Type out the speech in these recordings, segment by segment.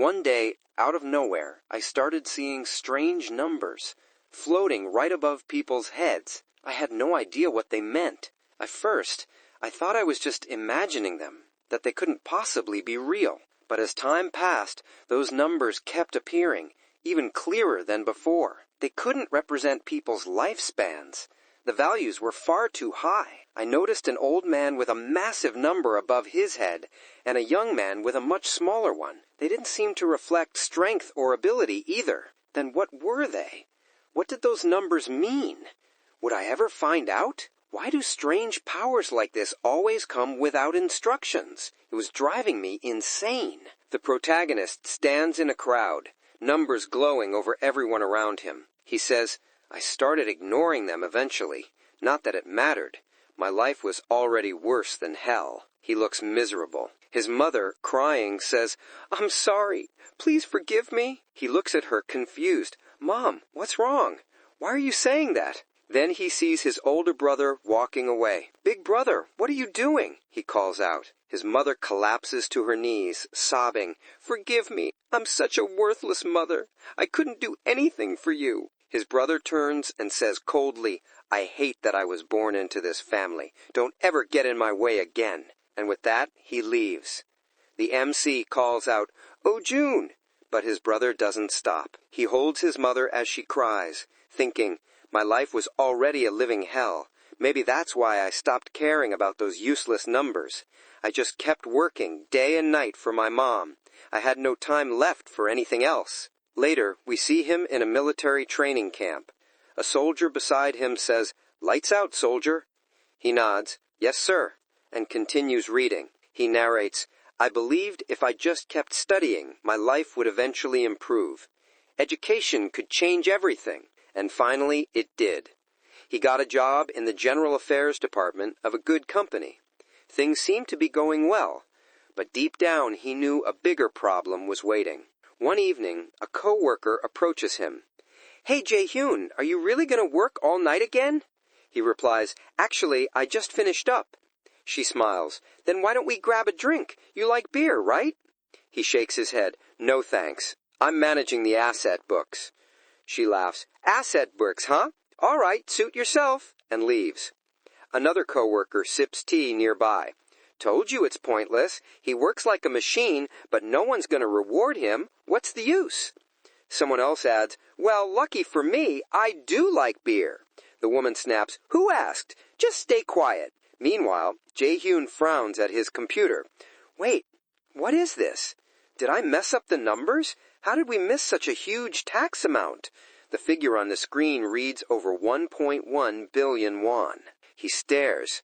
One day, out of nowhere, I started seeing strange numbers floating right above people's heads. I had no idea what they meant. At first, I thought I was just imagining them, that they couldn't possibly be real. But as time passed, those numbers kept appearing, even clearer than before. They couldn't represent people's lifespans. The values were far too high. I noticed an old man with a massive number above his head, and a young man with a much smaller one. They didn't seem to reflect strength or ability either. Then what were they? What did those numbers mean? Would I ever find out? Why do strange powers like this always come without instructions? It was driving me insane. The protagonist stands in a crowd, numbers glowing over everyone around him. He says, "I started ignoring them eventually. Not that it mattered. My life was already worse than hell." He looks miserable. His mother, crying, says, "I'm sorry. Please forgive me." He looks at her confused. "Mom, what's wrong? Why are you saying that?" Then he sees his older brother walking away. "Big brother, what are you doing?" he calls out. His mother collapses to her knees, sobbing, "Forgive me. I'm such a worthless mother. I couldn't do anything for you." His brother turns and says coldly, "I hate that I was born into this family. Don't ever get in my way again." And with that, he leaves. The MC calls out, "Oh, June!" But his brother doesn't stop. He holds his mother as she cries, thinking, "My life was already a living hell. Maybe that's why I stopped caring about those useless numbers. I just kept working day and night for my mom. I had no time left for anything else." Later, we see him in a military training camp. A soldier beside him says, "Lights out, soldier." He nods, "Yes, sir," and continues reading. He narrates, "I believed if I just kept studying, my life would eventually improve. Education could change everything." And finally, it did. He got a job in the General Affairs Department of a good company. Things seemed to be going well, but deep down he knew a bigger problem was waiting. One evening, a co-worker approaches him. "Hey, Jaehyeon, are you really going to work all night again?" He replies, "Actually, I just finished up." She smiles. "Then why don't we grab a drink? You like beer, right?" He shakes his head. "No thanks. I'm managing the asset books." She laughs. "Asset books, huh? All right, suit yourself," and leaves. Another coworker sips tea nearby. "Told you it's pointless. He works like a machine, but no one's going to reward him. What's the use?" Someone else adds, "Well, lucky for me, I do like beer." The woman snaps, "Who asked? Just stay quiet." Meanwhile, Jaehyeon frowns at his computer. "Wait, what is this? Did I mess up the numbers? How did we miss such a huge tax amount?" The figure on the screen reads over 1.1 billion won. He stares.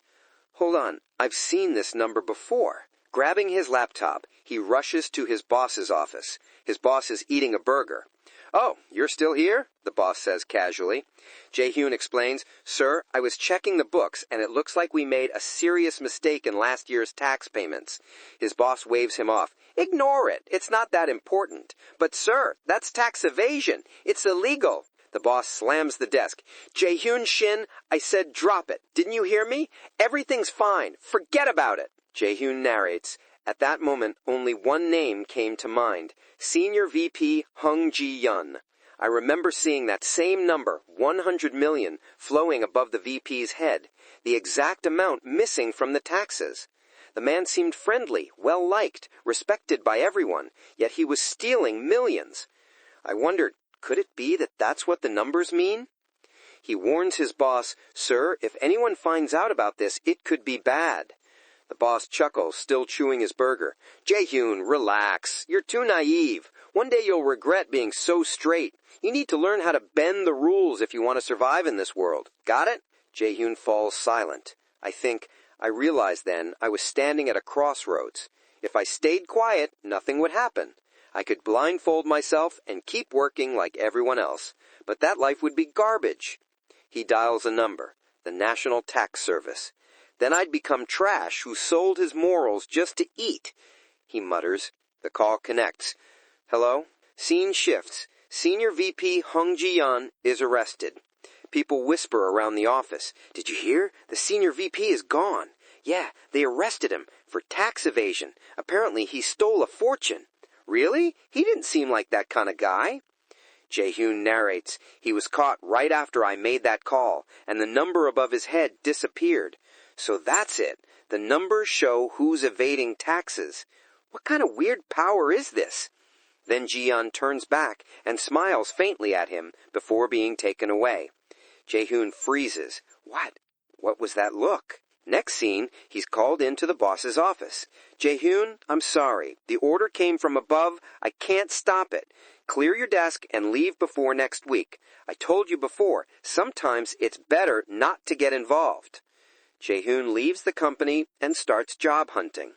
"Hold on, I've seen this number before." Grabbing his laptop, he rushes to his boss's office. His boss is eating a burger. "Oh, you're still here?" the boss says casually. Jaehyeon explains, "Sir, I was checking the books, and it looks like we made a serious mistake in last year's tax payments." His boss waves him off. "Ignore it. It's not that important." "But sir, that's tax evasion. It's illegal." The boss slams the desk. "Jaehyeon Shin, I said drop it. Didn't you hear me? Everything's fine. Forget about it." Jaehyeon narrates, "At that moment, only one name came to mind. Senior VP Hung Ji-yun. I remember seeing that same number, 100 million, flowing above the VP's head, the exact amount missing from the taxes. The man seemed friendly, well-liked, respected by everyone, yet he was stealing millions. I wondered, could it be that that's what the numbers mean?" He warns his boss, "Sir, if anyone finds out about this, it could be bad." The boss chuckles, still chewing his burger. "Jaehyeon, relax. You're too naive. One day you'll regret being so straight. You need to learn how to bend the rules if you want to survive in this world. Got it?" Jaehyeon falls silent. I realized then I was standing at a crossroads. If I stayed quiet, nothing would happen. I could blindfold myself and keep working like everyone else. But that life would be garbage. He dials a number, the National Tax Service. Then I'd become trash who sold his morals just to eat. He mutters. The call connects. "Hello?" Scene shifts. Senior VP Hung Ji-yun is arrested. People whisper around the office. "Did you hear? The senior VP is gone." "Yeah, they arrested him for tax evasion. Apparently he stole a fortune." Really? He didn't seem like that kind of guy. Jaehyeon narrates, he was caught right after I made that call, and the number above his head disappeared. So that's it. The numbers show who's evading taxes. What kind of weird power is this? Then Ji-yeon turns back and smiles faintly at him before being taken away. Jaehyeon freezes. What was that look? Next scene, he's called into the boss's office. Jaehyeon, I'm sorry. The order came from above. I can't stop it. Clear your desk and leave before next week. I told you before, sometimes it's better not to get involved. Jaehyeon leaves the company and starts job hunting.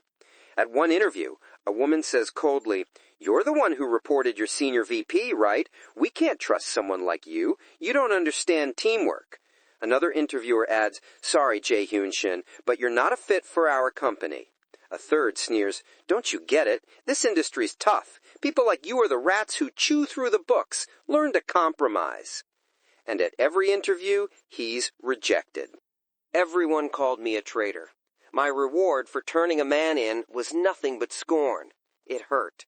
At one interview, a woman says coldly, "You're the one who reported your senior VP, right? We can't trust someone like you. You don't understand teamwork." Another interviewer adds, "Sorry, Jaehyeon Shin, but you're not a fit for our company." A third sneers, "Don't you get it? This industry's tough. People like you are the rats who chew through the books. Learn to compromise." And at every interview, he's rejected. Everyone called me a traitor. My reward for turning a man in was nothing but scorn. It hurt.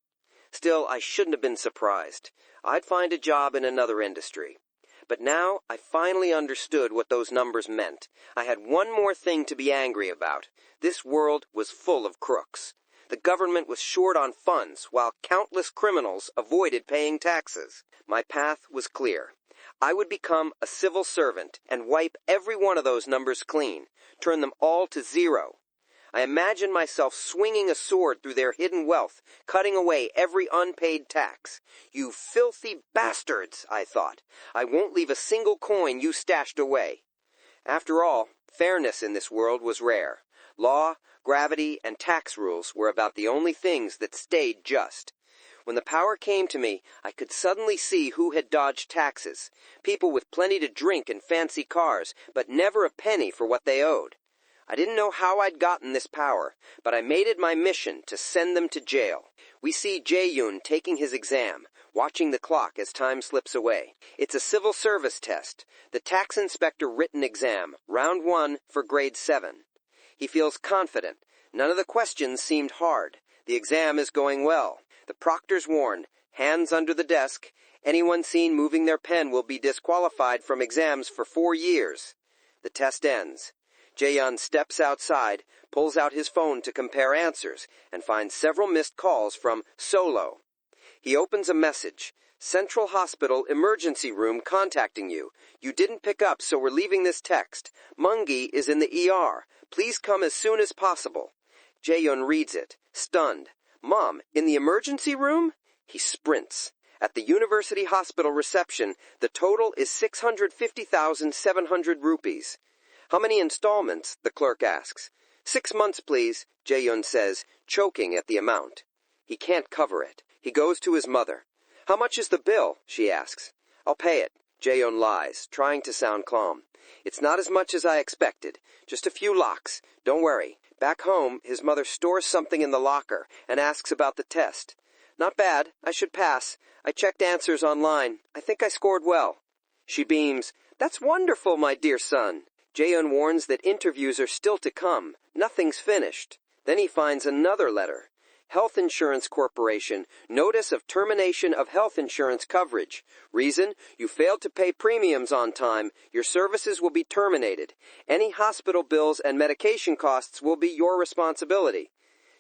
Still, I shouldn't have been surprised. I'd find a job in another industry. But now I finally understood what those numbers meant. I had one more thing to be angry about. This world was full of crooks. The government was short on funds, while countless criminals avoided paying taxes. My path was clear. I would become a civil servant and wipe every one of those numbers clean, turn them all to zero. I imagined myself swinging a sword through their hidden wealth, cutting away every unpaid tax. "You filthy bastards," I thought. "I won't leave a single coin you stashed away." After all, fairness in this world was rare. Law, gravity, and tax rules were about the only things that stayed just. When the power came to me, I could suddenly see who had dodged taxes. People with plenty to drink and fancy cars, but never a penny for what they owed. I didn't know how I'd gotten this power, but I made it my mission to send them to jail. We see Jaehyeon taking his exam, watching the clock as time slips away. It's a civil service test, the tax inspector written exam, round 1 for grade 7. He feels confident. None of the questions seemed hard. The exam is going well. The proctors warn, hands under the desk. Anyone seen moving their pen will be disqualified from exams for 4 years. The test ends. Jaehyeon steps outside, pulls out his phone to compare answers, and finds several missed calls from Solo. He opens a message. "Central Hospital Emergency Room contacting you. You didn't pick up, so we're leaving this text. Mungi is in the ER. Please come as soon as possible." Jaehyeon reads it, stunned. "Mom, in the emergency room?" He sprints. At the university hospital reception, the total is 650,700 rupees. "How many installments?" the clerk asks. 6 months, please, Jaehyeon says, choking at the amount. He can't cover it. He goes to his mother. "How much is the bill?" she asks. "I'll pay it." Jaehyeon lies, trying to sound calm. "It's not as much as I expected. Just a few lakhs. Don't worry." Back home, his mother stores something in the locker and asks about the test. "Not bad. I should pass. I checked answers online. I think I scored well." She beams. "That's wonderful, my dear son." Jaehyeon warns that interviews are still to come. Nothing's finished. Then he finds another letter. Health Insurance Corporation, notice of termination of health insurance coverage. Reason, you failed to pay premiums on time. Your services will be terminated. Any hospital bills and medication costs will be your responsibility.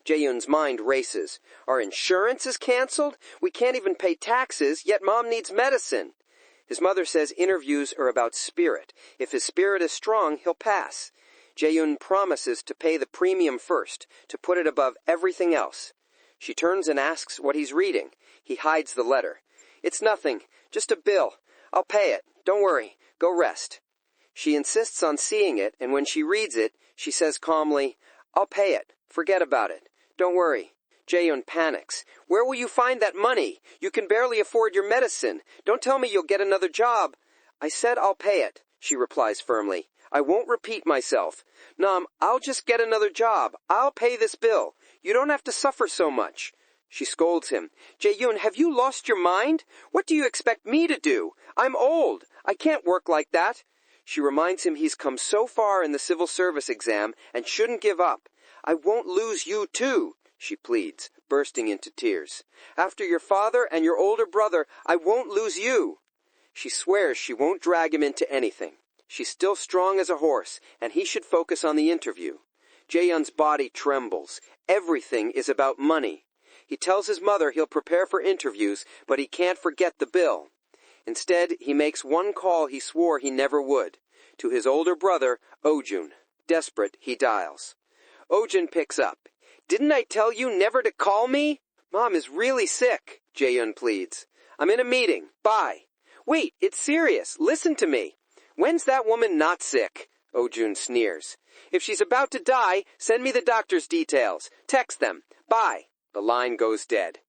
Jaehyun's mind races. Our insurance is canceled? We can't even pay taxes, yet Mom needs medicine. His mother says interviews are about spirit. If his spirit is strong, he'll pass. Jaehyeon promises to pay the premium first, to put it above everything else. She turns and asks what he's reading. He hides the letter. "It's nothing, just a bill. I'll pay it. Don't worry. Go rest." She insists on seeing it, and when she reads it, she says calmly, "I'll pay it. Forget about it. Don't worry." Jaehyeon panics. "Where will you find that money? You can barely afford your medicine. Don't tell me you'll get another job." "I said I'll pay it," she replies firmly. "I won't repeat myself. Nam, I'll just get another job. I'll pay this bill. You don't have to suffer so much." She scolds him. "Jaehyeon, have you lost your mind? What do you expect me to do? I'm old. I can't work like that." She reminds him he's come so far in the civil service exam and shouldn't give up. "I won't lose you too," she pleads, bursting into tears. After your father and your older brother, I won't lose you. She swears she won't drag him into anything. She's still strong as a horse, and he should focus on the interview. Jaehyun's body trembles. Everything is about money. He tells his mother he'll prepare for interviews, but he can't forget the bill. Instead, he makes one call he swore he never would. To his older brother, Ojun. Desperate, he dials. Ojun picks up. Didn't I tell you never to call me? Mom is really sick, Jaehyun pleads. I'm in a meeting. Bye. Wait, it's serious. Listen to me. When's that woman not sick? Ojun sneers. If she's about to die, send me the doctor's details. Text them. Bye. The line goes dead.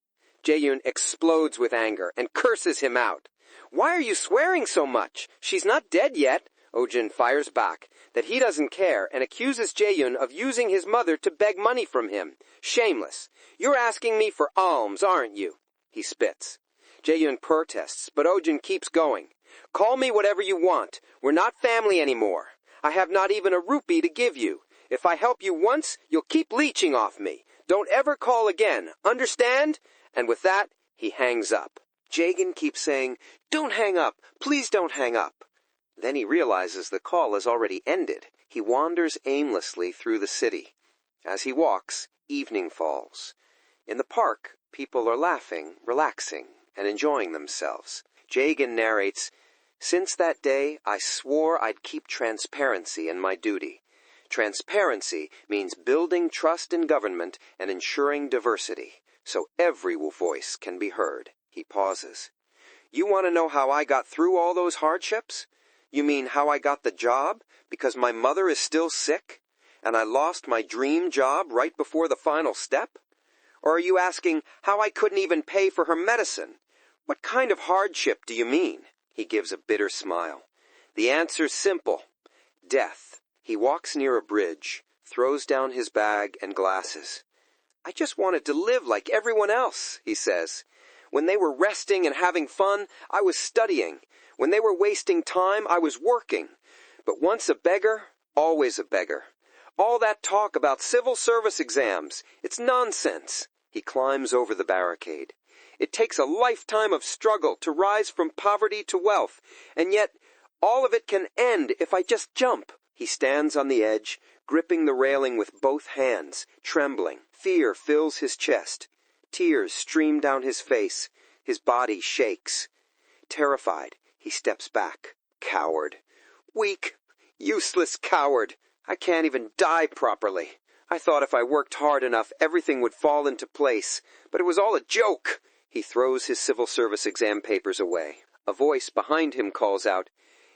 Jaehyun explodes with anger and curses him out. Why are you swearing so much? She's not dead yet. Ojun fires back that he doesn't care and accuses Jaehyun of using his mother to beg money from him. Shameless. You're asking me for alms, aren't you? He spits. Jaehyun protests, but Ojun keeps going. Call me whatever you want. We're not family anymore. I have not even a rupee to give you. If I help you once, you'll keep leeching off me. Don't ever call again. Understand? And with that, he hangs up. Jaehyun keeps saying, Don't hang up. Please don't hang up. Then he realizes the call has already ended. He wanders aimlessly through the city. As he walks, evening falls. In the park, people are laughing, relaxing, and enjoying themselves. Jaehyun narrates, Since that day, I swore I'd keep transparency in my duty. Transparency means building trust in government and ensuring diversity, so every voice can be heard. He pauses. You want to know how I got through all those hardships? You mean how I got the job, because my mother is still sick, and I lost my dream job right before the final step? Or are you asking how I couldn't even pay for her medicine? What kind of hardship do you mean? He gives a bitter smile. The answer's simple. Death. He walks near a bridge, throws down his bag and glasses. I just wanted to live like everyone else, he says. When they were resting and having fun, I was studying. When they were wasting time, I was working. But once a beggar, always a beggar. All that talk about civil service exams, it's nonsense. He climbs over the barricade. It takes a lifetime of struggle to rise from poverty to wealth, and yet all of it can end if I just jump. He stands on the edge, gripping the railing with both hands, trembling. Fear fills his chest. Tears stream down his face. His body shakes. Terrified, he steps back. Coward. Weak, useless coward. I can't even die properly. I thought if I worked hard enough, everything would fall into place. But it was all a joke. He throws his civil service exam papers away. A voice behind him calls out,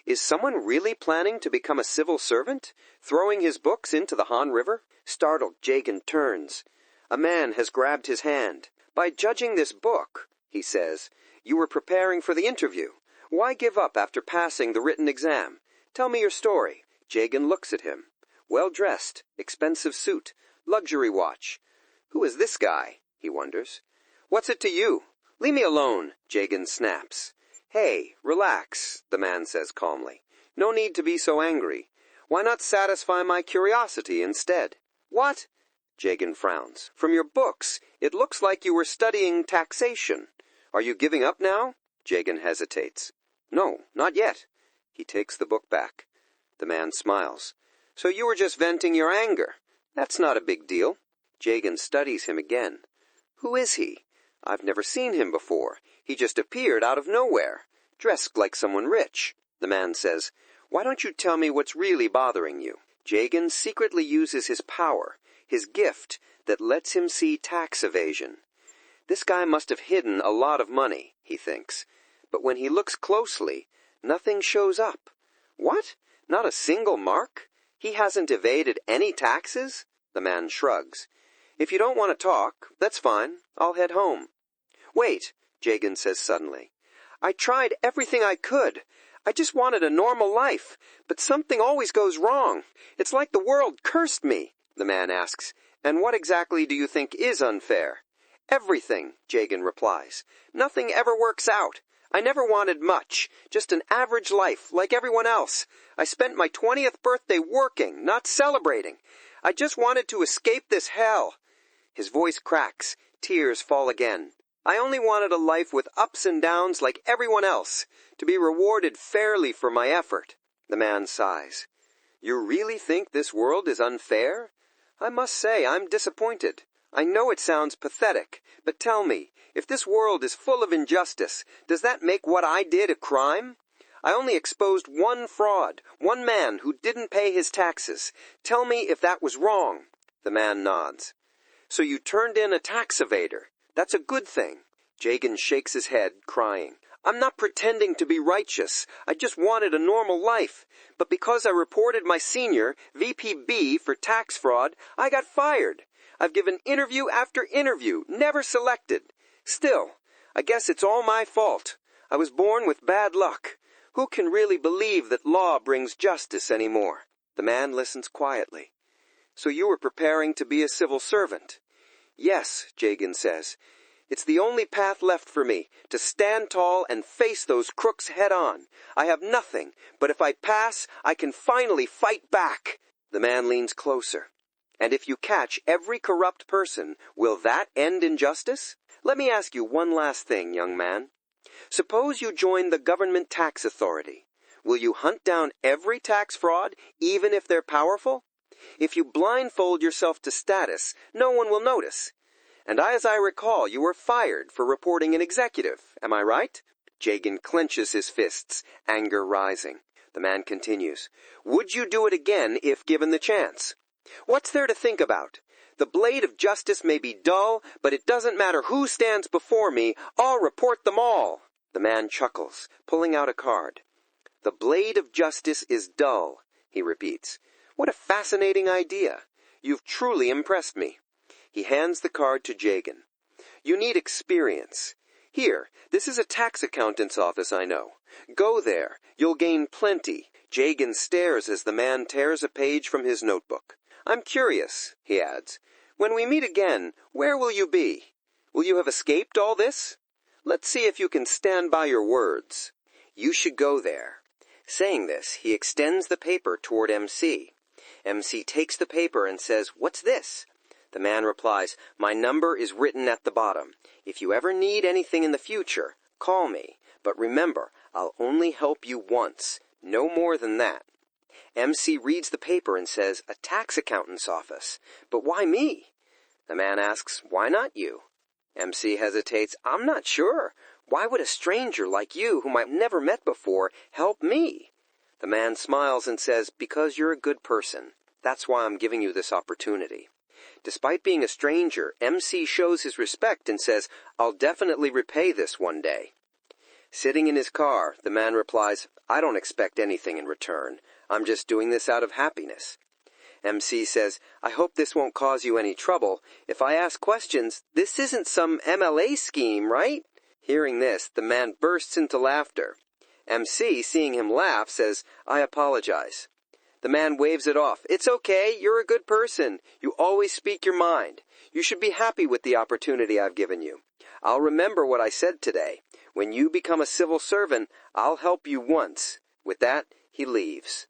Is someone really planning to become a civil servant? Throwing his books into the Han River? Startled, Jaehyun turns. A man has grabbed his hand. By judging this book, he says, you were preparing for the interview. Why give up after passing the written exam? Tell me your story. Jaehyun looks at him. Well-dressed, expensive suit, luxury watch. Who is this guy? He wonders. What's it to you? Leave me alone, Jaehyun snaps. Hey, relax, the man says calmly. No need to be so angry. Why not satisfy my curiosity instead? What? Jaehyun frowns. From your books, it looks like you were studying taxation. Are you giving up now? Jaehyun hesitates. No, not yet. He takes the book back. The man smiles. So you were just venting your anger. That's not a big deal. Jaehyun studies him again. Who is he? I've never seen him before. He just appeared out of nowhere, dressed like someone rich. The man says, Why don't you tell me what's really bothering you? Jaehyun secretly uses his power, his gift that lets him see tax evasion. This guy must have hidden a lot of money, he thinks. But when he looks closely, nothing shows up. What? Not a single mark? He hasn't evaded any taxes? The man shrugs. If you don't want to talk, that's fine. I'll head home. Wait, Jaehyun says suddenly. I tried everything I could. I just wanted a normal life, but something always goes wrong. It's like the world cursed me, the man asks. And what exactly do you think is unfair? Everything, Jaehyun replies. Nothing ever works out. I never wanted much, just an average life, like everyone else. I spent my 20th birthday working, not celebrating. I just wanted to escape this hell. His voice cracks. Tears fall again. I only wanted a life with ups and downs like everyone else, to be rewarded fairly for my effort. The man sighs. You really think this world is unfair? I must say I'm disappointed. I know it sounds pathetic, but tell me, if this world is full of injustice, does that make what I did a crime? I only exposed one fraud, one man who didn't pay his taxes. Tell me if that was wrong. The man nods. So you turned in a tax evader. That's a good thing. Jaehyeon shakes his head, crying. I'm not pretending to be righteous. I just wanted a normal life. But because I reported my senior, VPB, for tax fraud, I got fired. I've given interview after interview, never selected. Still, I guess it's all my fault. I was born with bad luck. Who can really believe that law brings justice anymore? The man listens quietly. So you were preparing to be a civil servant? Yes, Jaehyeon says. It's the only path left for me, to stand tall and face those crooks head on. I have nothing, but if I pass, I can finally fight back. The man leans closer. And if you catch every corrupt person, will that end injustice? Let me ask you one last thing, young man. Suppose you join the government tax authority. Will you hunt down every tax fraud, even if they're powerful? If you blindfold yourself to status, no one will notice. And as I recall, you were fired for reporting an executive, am I right? Jaehyeon clenches his fists, anger rising. The man continues. Would you do it again if given the chance? What's there to think about? The blade of justice may be dull, but it doesn't matter who stands before me. I'll report them all. The man chuckles, pulling out a card. The blade of justice is dull, he repeats. What a fascinating idea. You've truly impressed me. He hands the card to Jaehyeon. You need experience. Here, this is a tax accountant's office I know. Go there. You'll gain plenty. Jaehyeon stares as the man tears a page from his notebook. I'm curious, he adds. When we meet again, where will you be? Will you have escaped all this? Let's see if you can stand by your words. You should go there. Saying this, he extends the paper toward MC. MC takes the paper and says, What's this? The man replies, My number is written at the bottom. If you ever need anything in the future, call me. But remember, I'll only help you once. No more than that. MC reads the paper and says, A tax accountant's office. But why me? The man asks, Why not you? MC hesitates. I'm not sure. Why would a stranger like you, whom I've never met before, help me? The man smiles and says, Because you're a good person. That's why I'm giving you this opportunity. Despite being a stranger, MC shows his respect and says, I'll definitely repay this one day. Sitting in his car, the man replies, I don't expect anything in return. I'm just doing this out of happiness. MC says, I hope this won't cause you any trouble. If I ask questions, this isn't some MLA scheme, right? Hearing this, the man bursts into laughter. MC, seeing him laugh, says, I apologize. The man waves it off. It's okay, you're a good person. You always speak your mind. You should be happy with the opportunity I've given you. I'll remember what I said today. When you become a civil servant, I'll help you once. With that, he leaves.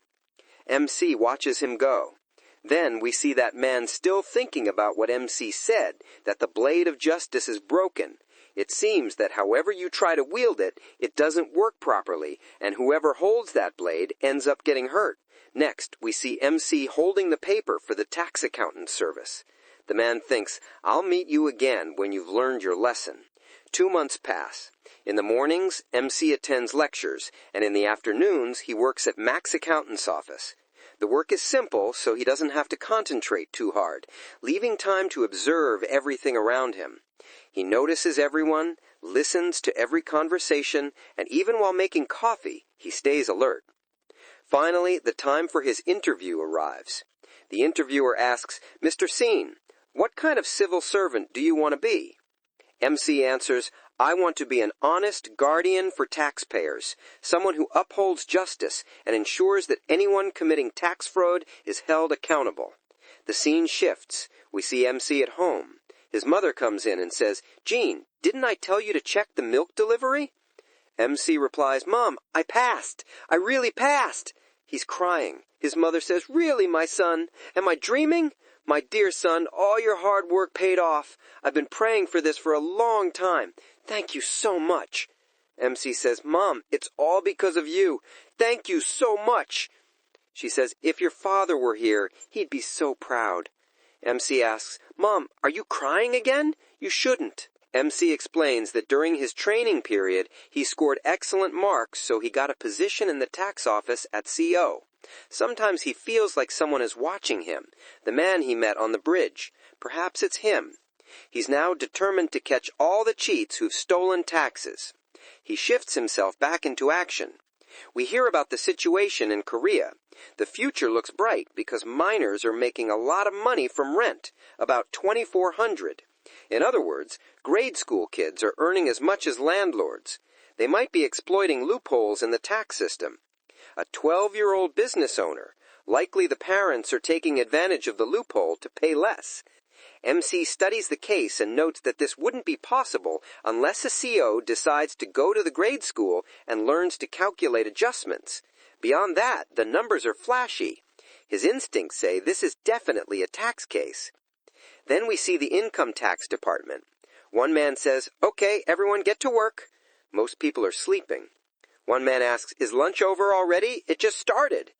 MC watches him go. Then we see that man still thinking about what MC said, that the blade of justice is broken. It seems that however you try to wield it, it doesn't work properly, and whoever holds that blade ends up getting hurt. Next, we see MC holding the paper for the tax accountant service. The man thinks, I'll meet you again when you've learned your lesson. 2 months pass. In the mornings, MC attends lectures, and in the afternoons, he works at Mac's accountant's office. The work is simple, so he doesn't have to concentrate too hard, leaving time to observe everything around him. He notices everyone, listens to every conversation, and even while making coffee, he stays alert. Finally, the time for his interview arrives. The interviewer asks, Mr. Shin, what kind of civil servant do you want to be? MC answers, I want to be an honest guardian for taxpayers, someone who upholds justice and ensures that anyone committing tax fraud is held accountable. The scene shifts. We see MC at home. His mother comes in and says, Gene, didn't I tell you to check the milk delivery? MC replies, Mom, I passed. I really passed. He's crying. His mother says, Really, my son? Am I dreaming? My dear son, all your hard work paid off. I've been praying for this for a long time. Thank you so much. MC says, Mom, it's all because of you. Thank you so much. She says, if your father were here, he'd be so proud. MC asks, Mom, are you crying again? You shouldn't. MC explains that during his training period, he scored excellent marks, so he got a position in the tax office at CO. Sometimes he feels like someone is watching him, the man he met on the bridge. Perhaps it's him. He's now determined to catch all the cheats who've stolen taxes. He shifts himself back into action. We hear about the situation in Korea. The future looks bright because minors are making a lot of money from rent, about $2,400. In other words, grade school kids are earning as much as landlords. They might be exploiting loopholes in the tax system. A 12-year-old business owner. Likely the parents are taking advantage of the loophole to pay less. MC studies the case and notes that this wouldn't be possible unless a CO decides to go to the grade school and learns to calculate adjustments. Beyond that, the numbers are flashy. His instincts say this is definitely a tax case. Then we see the income tax department. One man says, okay, everyone get to work. Most people are sleeping. One man asks, is lunch over already? It just started.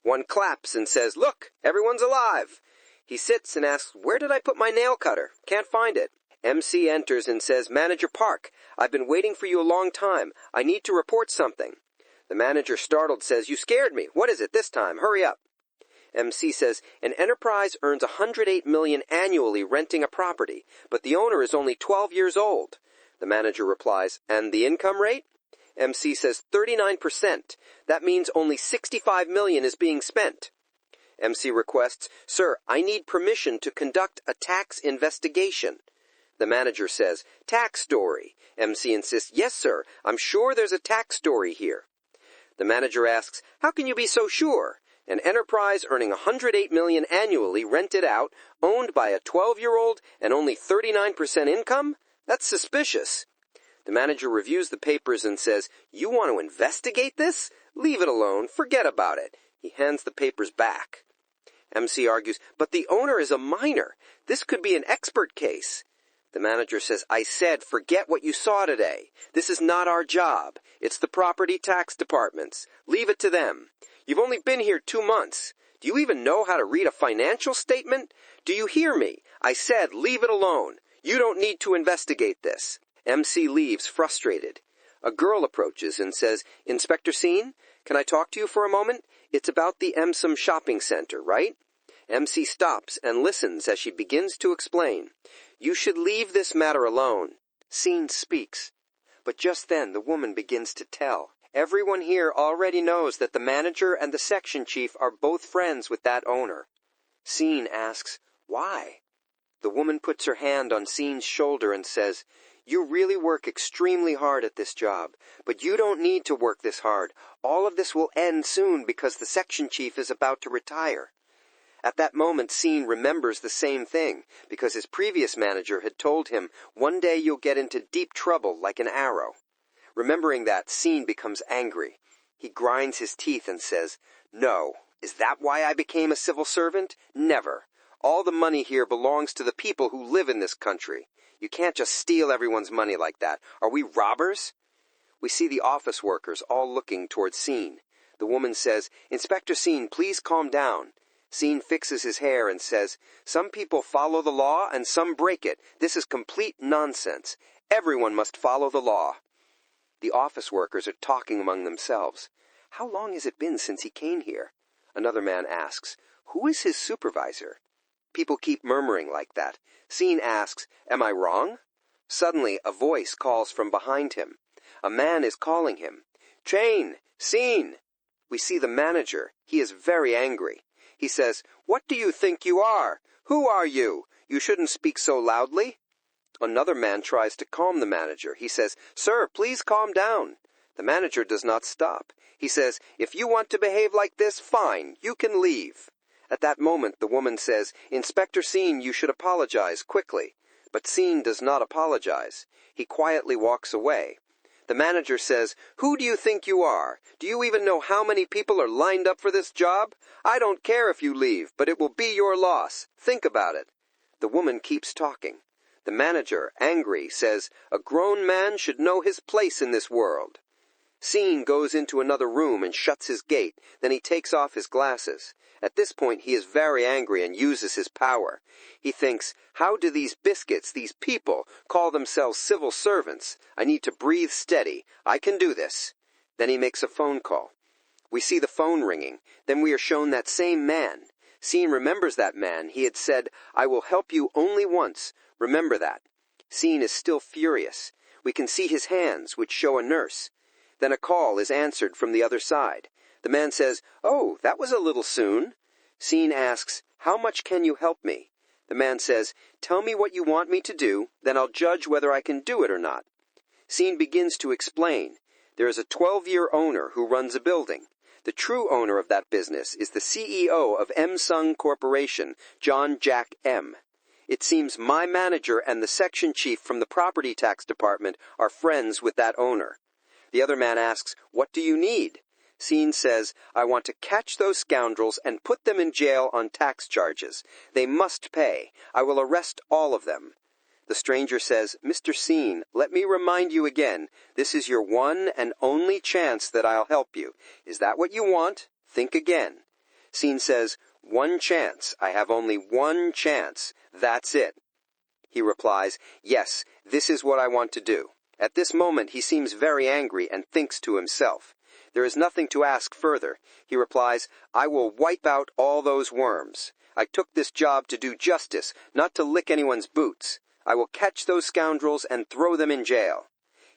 One claps and says, look, everyone's alive. He sits and asks, where did I put my nail cutter? Can't find it. MC enters and says, Manager Park, I've been waiting for you a long time. I need to report something. The manager, startled, says, you scared me. What is it this time? Hurry up. MC says, an enterprise earns $108 million annually renting a property, but the owner is only 12 years old. The manager replies, and the income rate? MC says 39%. That means only $65 million is being spent. MC requests, Sir, I need permission to conduct a tax investigation. The manager says, tax story. MC insists, yes, sir, I'm sure there's a tax story here. The manager asks, how can you be so sure? An enterprise earning $108 million annually rented out, owned by a 12-year-old and only 39% income? That's suspicious. The manager reviews the papers and says, you want to investigate this? Leave it alone. Forget about it. He hands the papers back. MC argues, but the owner is a minor. This could be an expert case. The manager says, I said, forget what you saw today. This is not our job. It's the property tax department's. Leave it to them. You've only been here 2 months. Do you even know how to read a financial statement? Do you hear me? I said, leave it alone. You don't need to investigate this. MC leaves, frustrated. A girl approaches and says, Inspector Seen, can I talk to you for a moment? It's about the Emsum shopping center, right? MC stops and listens as she begins to explain. You should leave this matter alone. Seen speaks. But just then the woman begins to tell. Everyone here already knows that the manager and the section chief are both friends with that owner. Seen asks, why? The woman puts her hand on Seen's shoulder and says, you really work extremely hard at this job, but you don't need to work this hard. All of this will end soon because the section chief is about to retire. At that moment, Seen remembers the same thing, because his previous manager had told him, one day you'll get into deep trouble like an arrow. Remembering that, Seen becomes angry. He grinds his teeth and says, no, is that why I became a civil servant? Never. All the money here belongs to the people who live in this country. You can't just steal everyone's money like that. Are we robbers? We see the office workers all looking towards Seen. The woman says, Inspector Seen, please calm down. Seen fixes his hair and says, some people follow the law and some break it. This is complete nonsense. Everyone must follow the law. The office workers are talking among themselves. How long has it been since he came here? Another man asks, who is his supervisor? People keep murmuring like that. Seen asks, am I wrong? Suddenly, a voice calls from behind him. A man is calling him. Chain! Seen! We see the manager. He is very angry. He says, what do you think you are? Who are you? You shouldn't speak so loudly. Another man tries to calm the manager. He says, sir, please calm down. The manager does not stop. He says, if you want to behave like this, fine, you can leave. At that moment, the woman says, Inspector Seen, you should apologize quickly. But Seen does not apologize. He quietly walks away. The manager says, "Who do you think you are? Do you even know how many people are lined up for this job? I don't care if you leave, but it will be your loss. Think about it." The woman keeps talking. The manager, angry, says, "A grown man should know his place in this world." Seen goes into another room and shuts his gate. Then he takes off his glasses. At this point he is very angry and uses his power. He thinks, how do these biscuits, these people, call themselves civil servants? I need to breathe steady. I can do this. Then he makes a phone call. We see the phone ringing. Then we are shown that same man. Seen remembers that man. He had said, "I will help you only once. Remember that." Seen is still furious. We can see his hands, which show a nurse. Then a call is answered from the other side. The man says, "Oh, that was a little soon." Seen asks, "How much can you help me?" The man says, "Tell me what you want me to do, then I'll judge whether I can do it or not." Seen begins to explain. There is a 12-year owner who runs a building. The true owner of that business is the CEO of M-Sung Corporation, John Jack M. It seems my manager and the section chief from the property tax department are friends with that owner. The other man asks, "What do you need?" Seen says, "I want to catch those scoundrels and put them in jail on tax charges. They must pay. I will arrest all of them." The stranger says, "Mr. Seen, let me remind you again, this is your one and only chance that I'll help you. Is that what you want? Think again." Seen says, "One chance. I have only one chance. That's it." He replies, "Yes, this is what I want to do." At this moment he seems very angry and thinks to himself. There is nothing to ask further. He replies, "I will wipe out all those worms. I took this job to do justice, not to lick anyone's boots. I will catch those scoundrels and throw them in jail."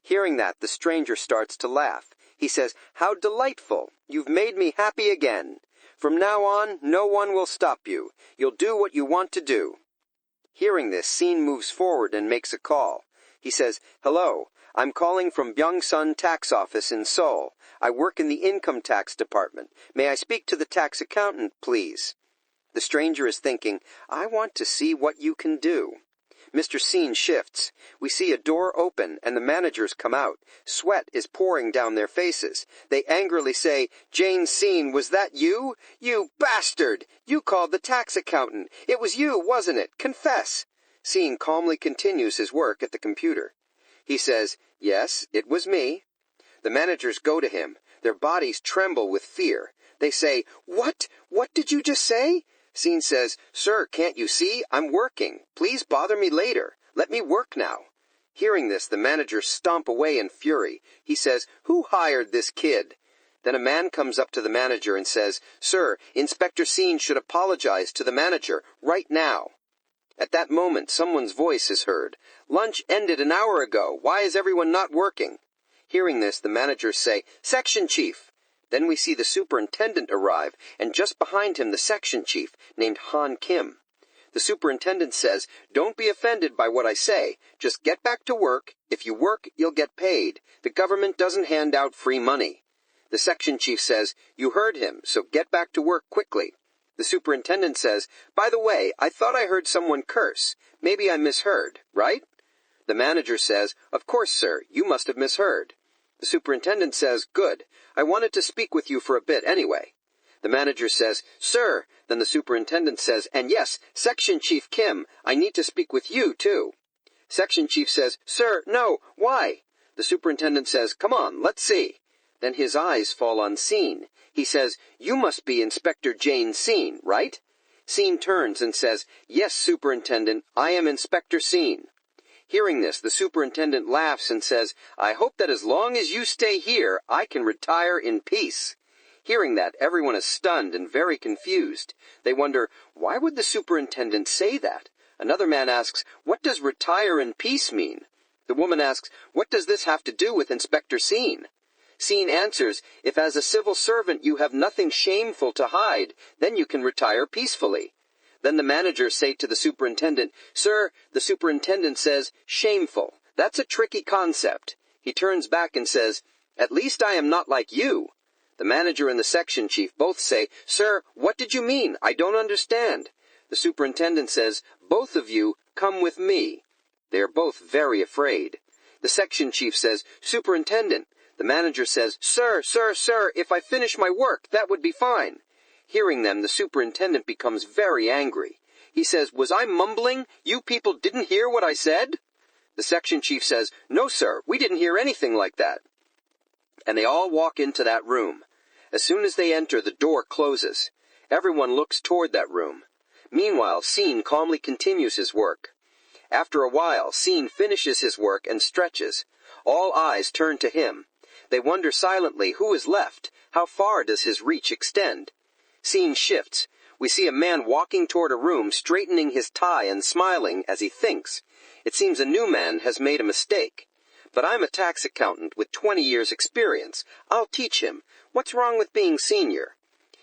Hearing that, the stranger starts to laugh. He says, "How delightful! You've made me happy again. From now on, no one will stop you. You'll do what you want to do." Hearing this, Seen moves forward and makes a call. He says, "Hello, I'm calling from Byung-sun Tax Office in Seoul. I work in the income tax department. May I speak to the tax accountant, please?" The stranger is thinking, "I want to see what you can do." Mr. Seen shifts. We see a door open and the managers come out. Sweat is pouring down their faces. They angrily say, "Jane Seen, was that you? You bastard! You called the tax accountant. It was you, wasn't it? Confess." Seen calmly continues his work at the computer. He says, "Yes, it was me." The managers go to him. Their bodies tremble with fear. They say, "What? What did you just say?" Seen says, "Sir, can't you see? I'm working. Please bother me later. Let me work now." Hearing this, the managers stomp away in fury. He says, "Who hired this kid?" Then a man comes up to the manager and says, "Sir, Inspector Seen should apologize to the manager right now." At that moment, someone's voice is heard. "Lunch ended an hour ago. Why is everyone not working?" Hearing this, the managers say, "Section Chief." Then we see the superintendent arrive, and just behind him the section chief, named Han Kim. The superintendent says, "Don't be offended by what I say. Just get back to work. If you work, you'll get paid. The government doesn't hand out free money." The section chief says, "You heard him, so get back to work quickly." The superintendent says, "By the way, I thought I heard someone curse. Maybe I misheard, right?" The manager says, "Of course, sir, you must have misheard." The superintendent says, "Good. I wanted to speak with you for a bit anyway." The manager says, "Sir." Then the superintendent says, "And yes, Section Chief Kim, I need to speak with you, too." Section Chief says, "Sir, no, why?" The superintendent says, "Come on, let's see." Then his eyes fall on Seen. He says, "You must be Inspector Jane Seen, right?" Seen turns and says, "Yes, Superintendent, I am Inspector Seen." Hearing this, the superintendent laughs and says, "I hope that as long as you stay here, I can retire in peace." Hearing that, everyone is stunned and very confused. They wonder, why would the superintendent say that? Another man asks, "What does retire in peace mean?" The woman asks, "What does this have to do with Inspector Seen?" Seen answers, "If as a civil servant you have nothing shameful to hide, then you can retire peacefully." Then the managers say to the superintendent, "Sir," the superintendent says, "Shameful. That's a tricky concept." He turns back and says, "At least I am not like you." The manager and the section chief both say, "Sir, what did you mean? I don't understand." The superintendent says, "Both of you, come with me." They are both very afraid. The section chief says, "Superintendent." The manager says, "Sir, if I finish my work, that would be fine." Hearing them, the superintendent becomes very angry. He says, "Was I mumbling? You people didn't hear what I said?" The section chief says, "No, sir, we didn't hear anything like that." And they all walk into that room. As soon as they enter, the door closes. Everyone looks toward that room. Meanwhile, Shin calmly continues his work. After a while, Shin finishes his work and stretches. All eyes turn to him. They wonder silently who is left. How far does his reach extend? Scene shifts. We see a man walking toward a room, straightening his tie and smiling as he thinks. It seems a new man has made a mistake. "But I'm a tax accountant with 20 years' experience. I'll teach him. What's wrong with being senior?"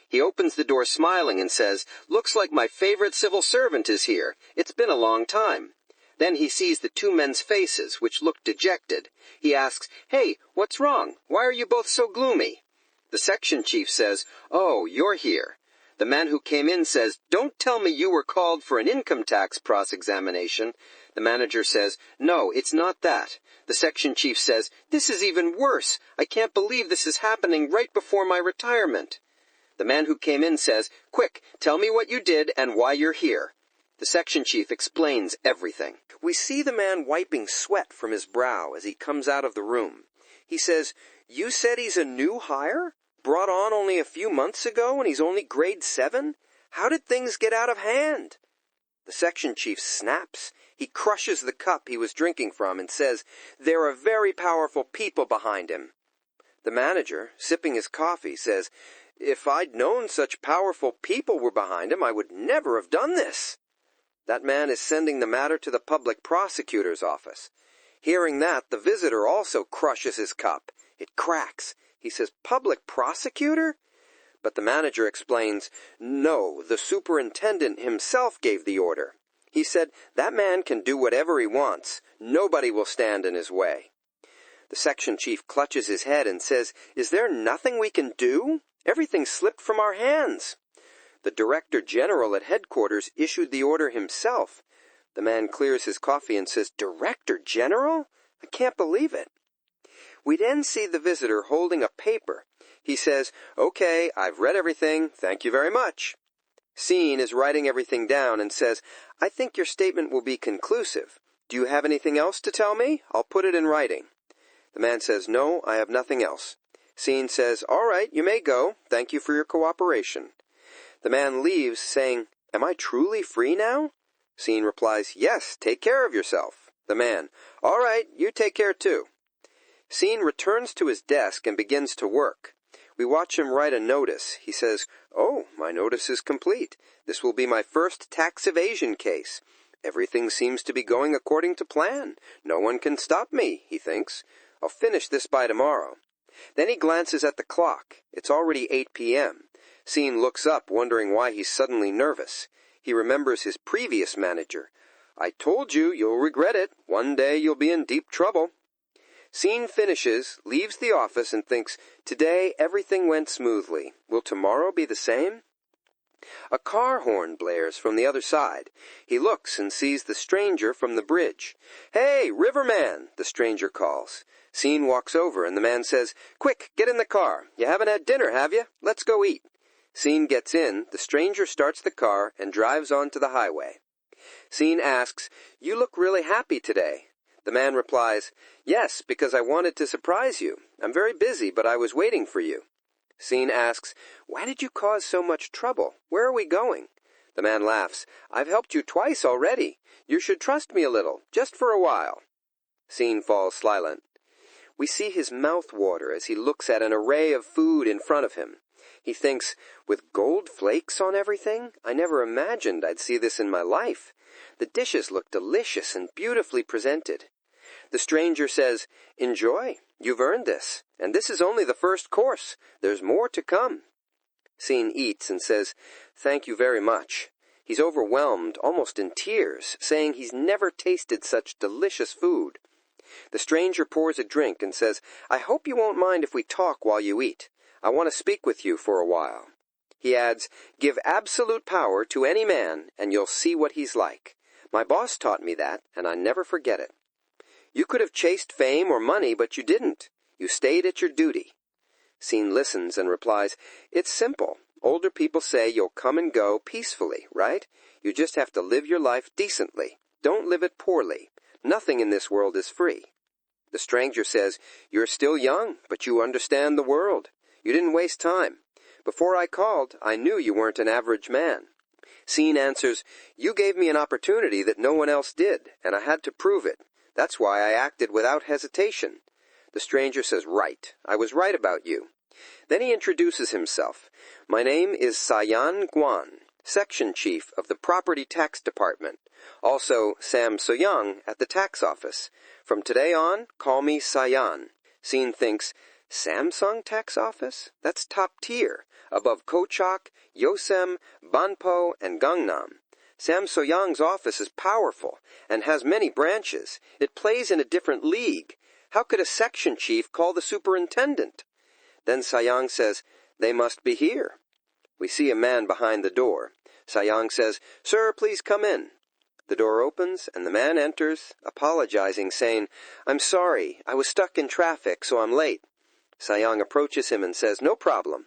He opens the door smiling and says, "Looks like my favorite civil servant is here. It's been a long time." Then he sees the two men's faces, which look dejected. He asks, "Hey, what's wrong? Why are you both so gloomy?" The section chief says, "Oh, you're here." The man who came in says, "Don't tell me you were called for an income tax cross-examination." The manager says, "No, it's not that." The section chief says, "This is even worse. I can't believe this is happening right before my retirement." The man who came in says, "Quick, tell me what you did and why you're here." The section chief explains everything. We see the man wiping sweat from his brow as he comes out of the room. He says, "You said he's a new hire? Brought on only a few months ago and he's only grade 7? How did things get out of hand?" The section chief snaps. He crushes the cup he was drinking from and says, "There are very powerful people behind him." The manager, sipping his coffee, says, "If I'd known such powerful people were behind him, I would never have done this." That man is sending the matter to the public prosecutor's office. Hearing that, the visitor also crushes his cup. It cracks. He says, "Public prosecutor?" But the manager explains, "No, the superintendent himself gave the order. He said, that man can do whatever he wants. Nobody will stand in his way." The section chief clutches his head and says, "Is there nothing we can do? Everything slipped from our hands." The director general at headquarters issued the order himself. The man clears his coffee and says, "Director general? I can't believe it." We then see the visitor holding a paper. He says, "Okay, I've read everything. Thank you very much." Shin is writing everything down and says, "I think your statement will be conclusive. Do you have anything else to tell me? I'll put it in writing." The man says, "No, I have nothing else." Shin says, "All right, you may go. Thank you for your cooperation." The man leaves, saying, "Am I truly free now?" Shin replies, "Yes, take care of yourself." The man, "All right, you take care too." Shin returns to his desk and begins to work. We watch him write a notice. He says, "Oh, my notice is complete. This will be my first tax evasion case. Everything seems to be going according to plan. No one can stop me," he thinks. "I'll finish this by tomorrow." Then he glances at the clock. It's already 8 p.m. Shin looks up, wondering why he's suddenly nervous. He remembers his previous manager. "I told you, you'll regret it. One day you'll be in deep trouble." Shin finishes, leaves the office, and thinks, "Today everything went smoothly. Will tomorrow be the same?" A car horn blares from the other side. He looks and sees the stranger from the bridge. "Hey, Riverman!" the stranger calls. Shin walks over, and the man says, "Quick, get in the car. You haven't had dinner, have you? Let's go eat." Shin gets in, the stranger starts the car, and drives onto the highway. Shin asks, "You look really happy today." The man replies, "Yes, because I wanted to surprise you. I'm very busy, but I was waiting for you." Shin asks, "Why did you cause so much trouble? Where are we going?" The man laughs, "I've helped you twice already. You should trust me a little, just for a while." Shin falls silent. We see his mouth water as he looks at an array of food in front of him. He thinks, "With gold flakes on everything? I never imagined I'd see this in my life. The dishes look delicious and beautifully presented." The stranger says, "Enjoy. You've earned this. And this is only the first course. There's more to come." Shin eats and says, "Thank you very much." He's overwhelmed, almost in tears, saying he's never tasted such delicious food. The stranger pours a drink and says, "I hope you won't mind if we talk while you eat. I want to speak with you for a while." He adds, "Give absolute power to any man, and you'll see what he's like. My boss taught me that, and I never forget it." You could have chased fame or money, but you didn't. You stayed at your duty. Scene listens and replies, It's simple. Older people say you'll come and go peacefully, right? You just have to live your life decently. Don't live it poorly. Nothing in this world is free. The stranger says, You're still young, but you understand the world. You didn't waste time. Before I called, I knew you weren't an average man. Scene answers, You gave me an opportunity that no one else did, and I had to prove it. That's why I acted without hesitation. The stranger says, Right. I was right about you. Then he introduces himself. My name is Sayan Guan, Section Chief of the Property Tax Department. Also, Sam Soyoung at the tax office. From today on, call me Sayan. Scene thinks, Samsung tax office? That's top tier, above Kochak, Yosem, Banpo, and Gangnam. Sam Soyoung's office is powerful and has many branches. It plays in a different league. How could a section chief call the superintendent? Then Sayang says, They must be here. We see a man behind the door. Sayang says, Sir, please come in. The door opens, and the man enters, apologizing, saying, I'm sorry, I was stuck in traffic, so I'm late. Sayang approaches him and says, No problem.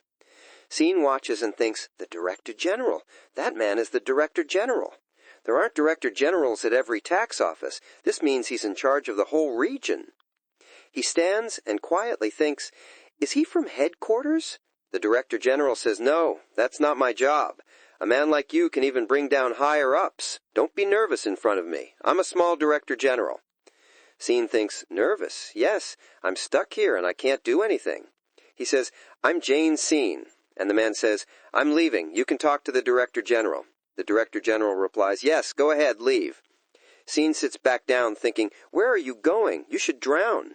Scene watches and thinks, The Director General. That man is the Director General. There aren't Director Generals at every tax office. This means he's in charge of the whole region. He stands and quietly thinks, Is he from headquarters? The Director General says, No, that's not my job. A man like you can even bring down higher-ups. Don't be nervous in front of me. I'm a small Director General. Scene thinks, Nervous? Yes, I'm stuck here and I can't do anything. He says, I'm Jane Scene. And the man says, I'm leaving. You can talk to the Director General. The Director General replies, Yes, go ahead, leave. Scene sits back down thinking, Where are you going? You should drown.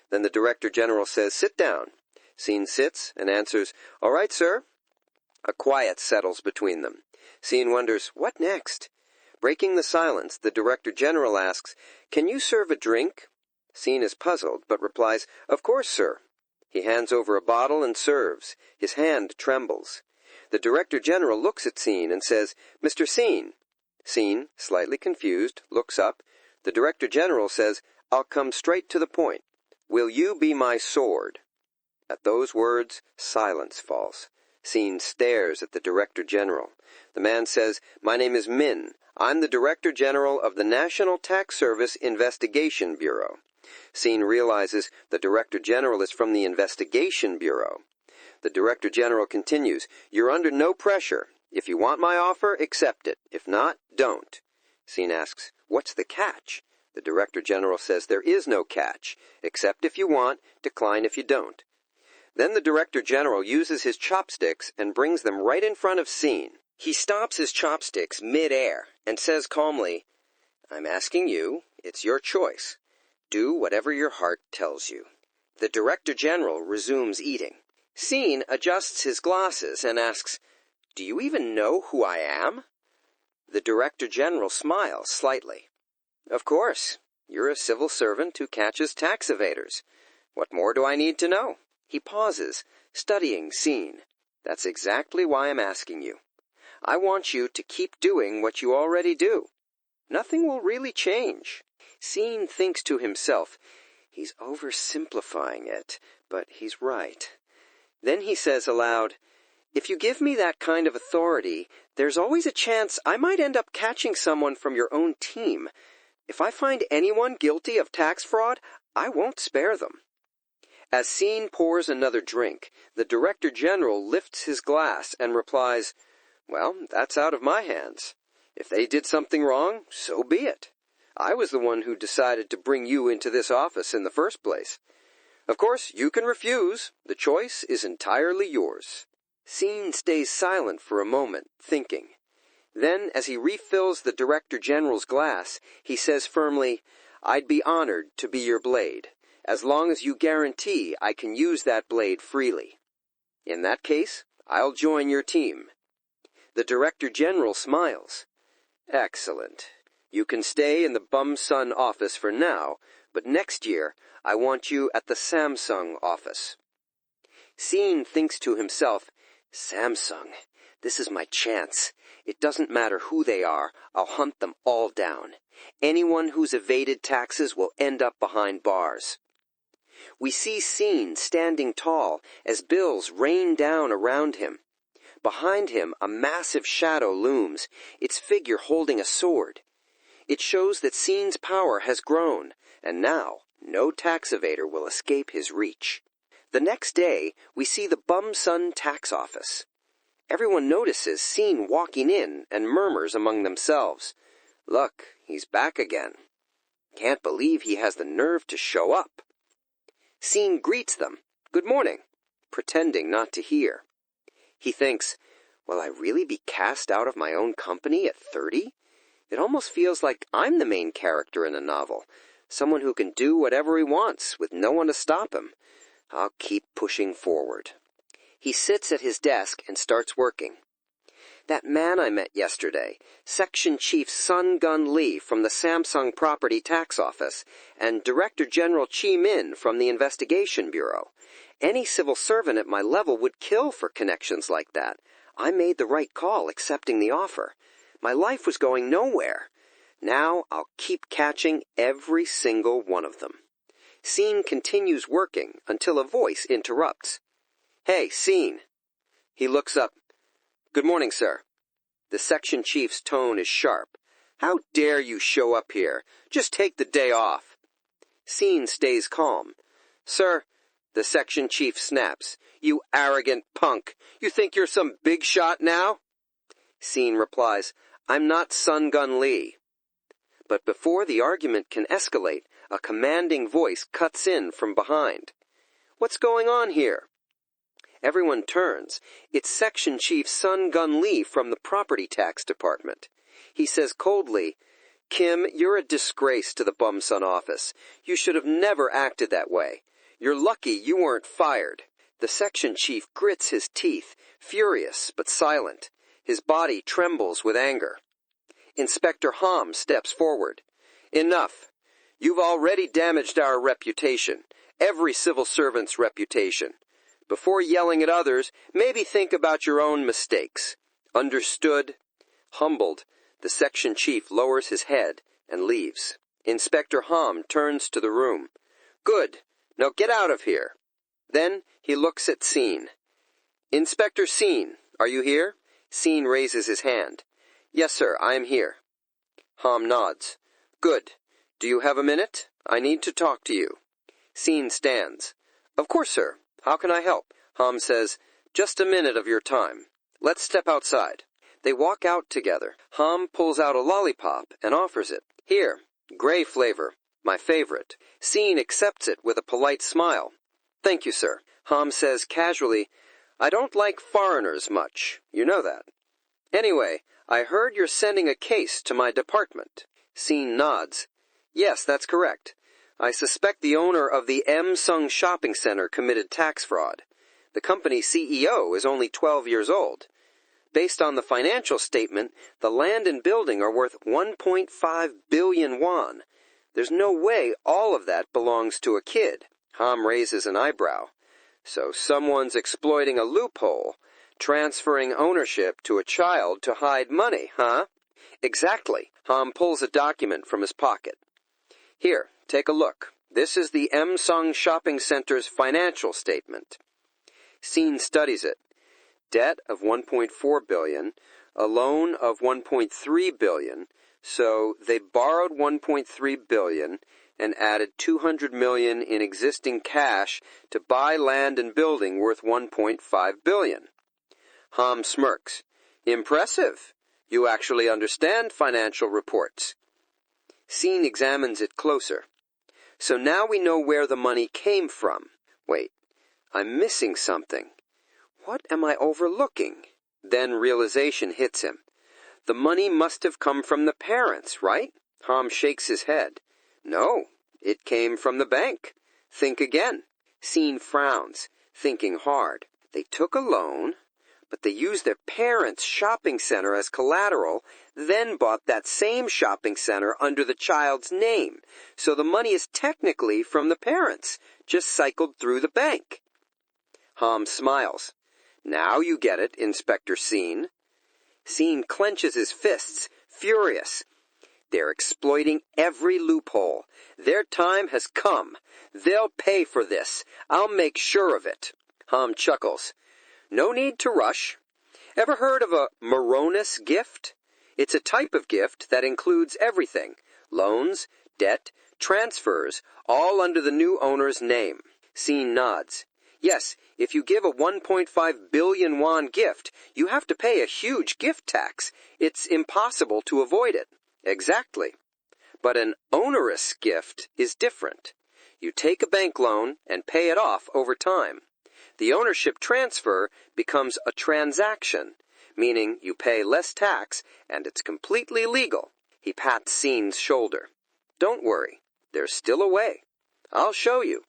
Then the Director General says, Sit down. Scene sits and answers, All right, sir. A quiet settles between them. Scene wonders, What next? Breaking the silence, the Director General asks, Can you serve a drink? Scene is puzzled, but replies, Of course, sir. He hands over a bottle and serves. His hand trembles. The Director General looks at Scene and says, Mr. Scene. Scene, slightly confused, looks up. The Director General says, I'll come straight to the point. Will you be my sword? At those words, silence falls. Scene stares at the Director General. The man says, My name is Min. I'm the Director General of the National Tax Service Investigation Bureau. Scene realizes the Director General is from the Investigation Bureau. The Director General continues, You're under no pressure. If you want my offer, accept it. If not, don't. Scene asks, What's the catch? The Director General says, There is no catch. Accept if you want, decline if you don't. Then the Director General uses his chopsticks and brings them right in front of Scene. He stops his chopsticks mid-air and says calmly, I'm asking you, it's your choice. Do whatever your heart tells you. The Director General resumes eating. Scene adjusts his glasses and asks, Do you even know who I am? The Director General smiles slightly. Of course, you're a civil servant who catches tax evaders. What more do I need to know? He pauses, studying Scene. That's exactly why I'm asking you. I want you to keep doing what you already do. Nothing will really change. Scene thinks to himself, He's oversimplifying it, but he's right. Then he says aloud, If you give me that kind of authority, there's always a chance I might end up catching someone from your own team. If I find anyone guilty of tax fraud, I won't spare them. As Scene pours another drink, the Director General lifts his glass and replies, Well, that's out of my hands. If they did something wrong, so be it. I was the one who decided to bring you into this office in the first place. Of course, you can refuse. The choice is entirely yours. Scene stays silent for a moment, thinking. Then, as he refills the Director General's glass, he says firmly, I'd be honored to be your blade, as long as you guarantee I can use that blade freely. In that case, I'll join your team. The Director General smiles. Excellent. You can stay in the Bum Sun office for now, but next year I want you at the Samsung office. Scene thinks to himself, Samsung, this is my chance. It doesn't matter who they are, I'll hunt them all down. Anyone who's evaded taxes will end up behind bars. We see Shin standing tall as bills rain down around him. Behind him, a massive shadow looms, its figure holding a sword. It shows that Shin's power has grown, and now no tax evader will escape his reach. The next day, we see the Bumsun tax office. Everyone notices Shin walking in and murmurs among themselves, "Look, he's back again. Can't believe he has the nerve to show up." Shin greets them, "Good morning," pretending not to hear. He thinks, will I really be cast out of my own company at 30? It almost feels like I'm the main character in a novel, someone who can do whatever he wants with no one to stop him. I'll keep pushing forward. He sits at his desk and starts working. That man I met yesterday, Section Chief Sun Gun Lee from the Samsung Property Tax Office, and Director General Chi Min from the Investigation Bureau. Any civil servant at my level would kill for connections like that. I made the right call accepting the offer. My life was going nowhere. Now I'll keep catching every single one of them. Shin continues working until a voice interrupts. "Hey, Shin." He looks up. "Good morning, sir." The section chief's tone is sharp. "How dare you show up here? Just take the day off." Shin stays calm. "Sir," the section chief snaps, "you arrogant punk. You think you're some big shot now?" Shin replies, "I'm not Sun Gun Lee." But before the argument can escalate, a commanding voice cuts in from behind. "What's going on here?" Everyone turns. It's Section Chief Sun Gun Lee from the Property Tax Department. He says coldly, "Kim, you're a disgrace to the Bumsun office. You should have never acted that way. You're lucky you weren't fired." The section chief grits his teeth, furious but silent. His body trembles with anger. Inspector Ham steps forward. "Enough. You've already damaged our reputation, every civil servant's reputation. Before yelling at others, maybe think about your own mistakes. Understood?" Humbled, the section chief lowers his head and leaves. Inspector Ham turns to the room. "Good. Now get out of here." Then he looks at Shin. "Inspector Shin, are you here?" Shin raises his hand. "Yes, sir, I am here." Ham nods. "Good. Do you have a minute? I need to talk to you." Shin stands. "Of course, sir. How can I help?" Ham says, "Just a minute of your time. Let's step outside." They walk out together. Ham pulls out a lollipop and offers it. "Here, gray flavor, my favorite." Shin accepts it with a polite smile. "Thank you, sir." Ham says casually, "I don't like foreigners much. You know that. Anyway, I heard you're sending a case to my department." Shin nods. "Yes, that's correct. I suspect the owner of the Sung shopping center committed tax fraud. The company's CEO is only 12 years old. Based on the financial statement, the land and building are worth 1.5 billion won. There's no way all of that belongs to a kid." Ham raises an eyebrow. "So someone's exploiting a loophole, transferring ownership to a child to hide money, huh?" "Exactly." Ham pulls a document from his pocket. "Here, take a look. This is the Sung Shopping Center's financial statement." Shin studies it. Debt of 1.4 billion, a loan of 1.3 billion, so they borrowed 1.3 billion and added 200 million in existing cash to buy land and building worth 1.5 billion. Ham smirks. "Impressive. You actually understand financial reports." Shin examines it closer. "So now we know where the money came from. Wait, I'm missing something. What am I overlooking?" Then realization hits him. The money must have come from the parents, right? Ham shakes his head. "No, it came from the bank. Think again." Shin frowns, thinking hard. They took a loan, but they used their parents' shopping center as collateral, then bought that same shopping center under the child's name. So the money is technically from the parents, just cycled through the bank. Ham smiles. "Now you get it, Inspector Shin." Shin clenches his fists, furious. They're exploiting every loophole. Their time has come. They'll pay for this. I'll make sure of it. Ham chuckles. No need to rush. Ever heard of a Moronus gift? It's a type of gift that includes everything. Loans, debt, transfers, all under the new owner's name. Scene nods. Yes, if you give a 1.5 billion won gift, you have to pay a huge gift tax. It's impossible to avoid it. Exactly. But an onerous gift is different. You take a bank loan and pay it off over time. The ownership transfer becomes a transaction, meaning you pay less tax and it's completely legal. He pats Scene's shoulder. Don't worry, there's still a way. I'll show you,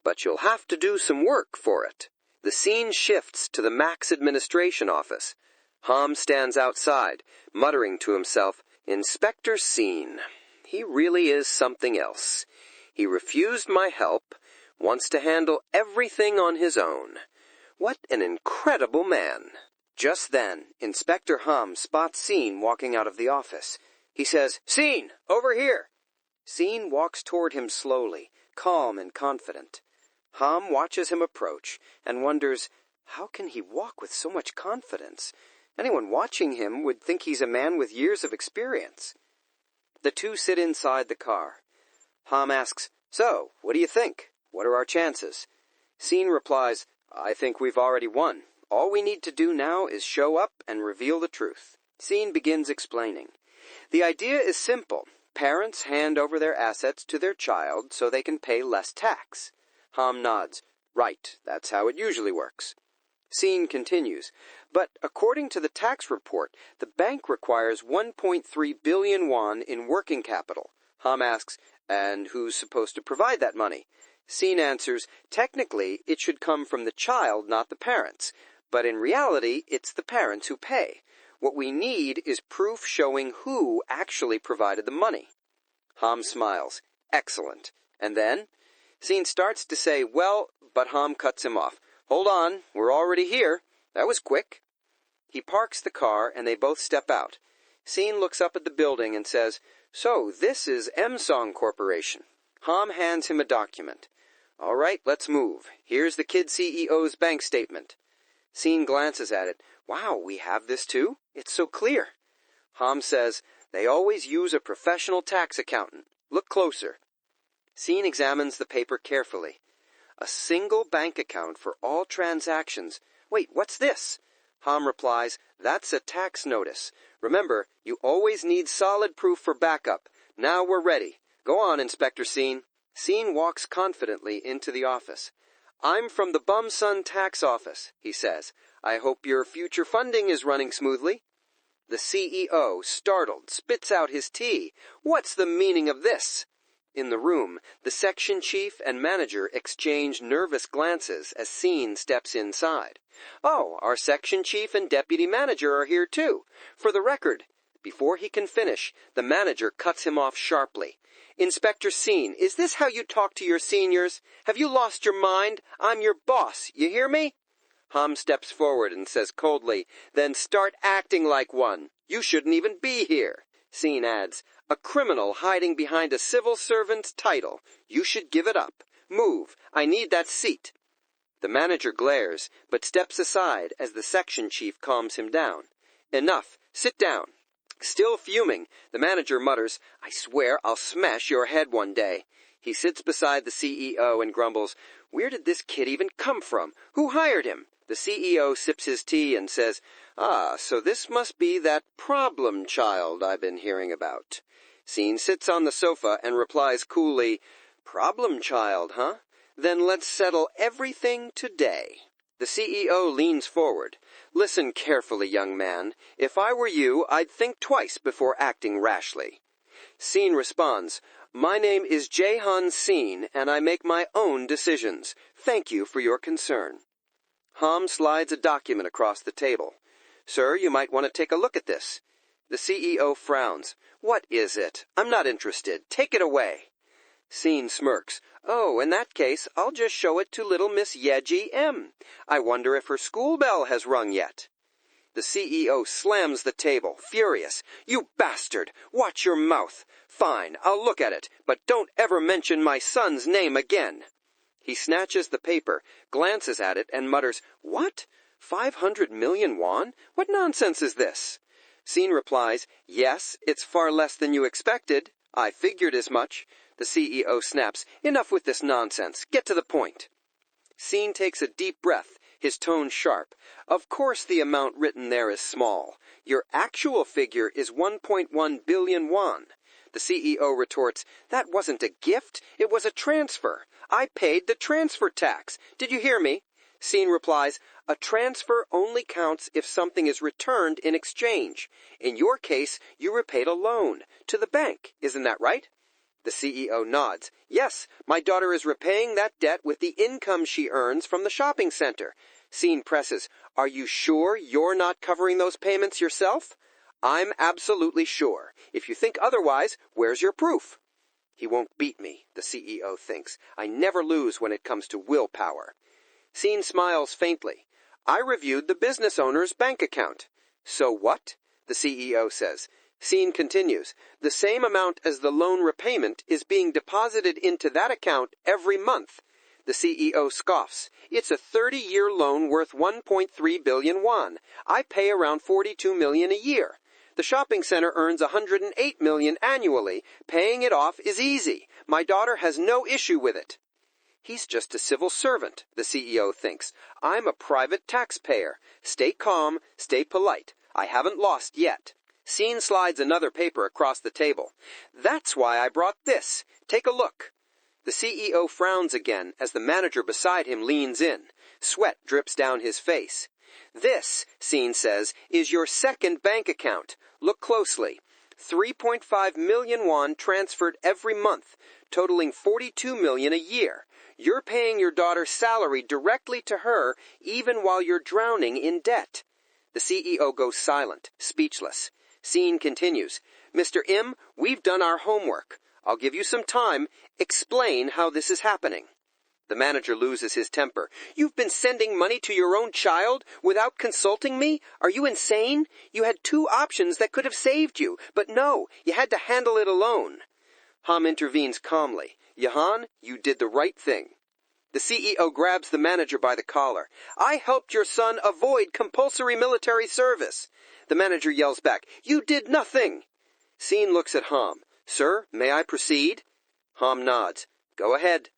but you'll have to do some work for it. The scene shifts to the Max administration office. Ham stands outside, muttering to himself, Inspector Scene. He really is something else. He refused my help, wants to handle everything on his own. What an incredible man. Just then, Inspector Ham spots Scene walking out of the office. He says, Scene, over here. Scene walks toward him slowly, calm and confident. Ham watches him approach and wonders, how can he walk with so much confidence? Anyone watching him would think he's a man with years of experience. The two sit inside the car. Ham asks, So, what do you think? What are our chances? Scene replies, I think we've already won. All we need to do now is show up and reveal the truth. Scene begins explaining. The idea is simple. Parents hand over their assets to their child so they can pay less tax. Ham nods. Right, that's how it usually works. Scene continues. But according to the tax report, the bank requires 1.3 billion won in working capital. Ham asks, and who's supposed to provide that money? Scene answers, technically, it should come from the child, not the parents. But in reality, it's the parents who pay. What we need is proof showing who actually provided the money. Ham smiles. Excellent. And then? Scene starts to say, well, but Ham cuts him off. Hold on, we're already here. That was quick. He parks the car and they both step out. Scene looks up at the building and says, So, this is Emsong Corporation. Ham hands him a document. All right, let's move. Here's the kid CEO's bank statement. Scene glances at it. Wow, we have this too? It's so clear. Ham says, They always use a professional tax accountant. Look closer. Scene examines the paper carefully. A single bank account for all transactions. Wait, what's this? Ham replies, That's a tax notice. Remember, you always need solid proof for backup. Now we're ready. Go on, Inspector Scene. Scene walks confidently into the office. I'm from the Bumsun Tax Office, he says. I hope your future funding is running smoothly. The CEO, startled, spits out his tea. What's the meaning of this? In the room, the section chief and manager exchange nervous glances as Scene steps inside. Oh, our section chief and deputy manager are here too. For the record. Before he can finish, the manager cuts him off sharply. Inspector Scene, is this how you talk to your seniors? Have you lost your mind? I'm your boss, you hear me? Ham steps forward and says coldly, Then start acting like one. You shouldn't even be here. Scene adds, A criminal hiding behind a civil servant's title. You should give it up. Move. I need that seat. The manager glares, but steps aside as the section chief calms him down. Enough. Sit down. Still fuming, the manager mutters, I swear I'll smash your head one day. He sits beside the CEO and grumbles, Where did this kid even come from? Who hired him? The CEO sips his tea and says, So this must be that problem child I've been hearing about. Scene sits on the sofa and replies coolly, Problem child, huh? Then let's settle everything today. The CEO leans forward. Listen carefully, young man. If I were you, I'd think twice before acting rashly. Scene responds, My name is Jaehyeon Shin, and I make my own decisions. Thank you for your concern. Ham slides a document across the table. Sir, you might want to take a look at this. The CEO frowns. What is it? I'm not interested. Take it away. Scene smirks. Oh, in that case, I'll just show it to little Miss Yeji M. I wonder if her school bell has rung yet. The CEO slams the table, furious. "You bastard! Watch your mouth! Fine, I'll look at it, but don't ever mention my son's name again." He snatches the paper, glances at it, and mutters, "What? 500 million won? What nonsense is this?" Scene replies, "Yes, it's far less than you expected. I figured as much." The CEO snaps, "Enough with this nonsense. Get to the point." Scene takes a deep breath, his tone sharp. "Of course the amount written there is small. Your actual figure is 1.1 billion won. The CEO retorts, "That wasn't a gift, it was a transfer. I paid the transfer tax. Did you hear me?" Scene replies, "A transfer only counts if something is returned in exchange. In your case, you repaid a loan to the bank. Isn't that right?" The CEO nods. "Yes, my daughter is repaying that debt with the income she earns from the shopping center." Scene presses, "Are you sure you're not covering those payments yourself?" "I'm absolutely sure. If you think otherwise, where's your proof?" He won't beat me, the CEO thinks. I never lose when it comes to willpower. Scene smiles faintly. "I reviewed the business owner's bank account." "So what?" The CEO says. Scene continues. "The same amount as the loan repayment is being deposited into that account every month." The CEO scoffs. "It's a 30-year loan worth 1.3 billion won. I pay around 42 million a year. The shopping center earns 108 million annually. Paying it off is easy. My daughter has no issue with it." He's just a civil servant, the CEO thinks. I'm a private taxpayer. Stay calm, stay polite. I haven't lost yet. Scene slides another paper across the table. "That's why I brought this. Take a look." The CEO frowns again as the manager beside him leans in. Sweat drips down his face. "This," Scene says, "is your second bank account. Look closely. 3.5 million won transferred every month, totaling 42 million a year. You're paying your daughter's salary directly to her, even while you're drowning in debt." The CEO goes silent, speechless. Scene continues. "Mr. Im, we've done our homework. I'll give you some time. Explain how this is happening." The manager loses his temper. "You've been sending money to your own child without consulting me? Are you insane? You had two options that could have saved you, but no, you had to handle it alone." Ham intervenes calmly. "Jahan, you did the right thing." The CEO grabs the manager by the collar. "I helped your son avoid compulsory military service." The manager yells back, "You did nothing." Scene looks at Ham. "Sir, may I proceed?" Ham nods. "Go ahead."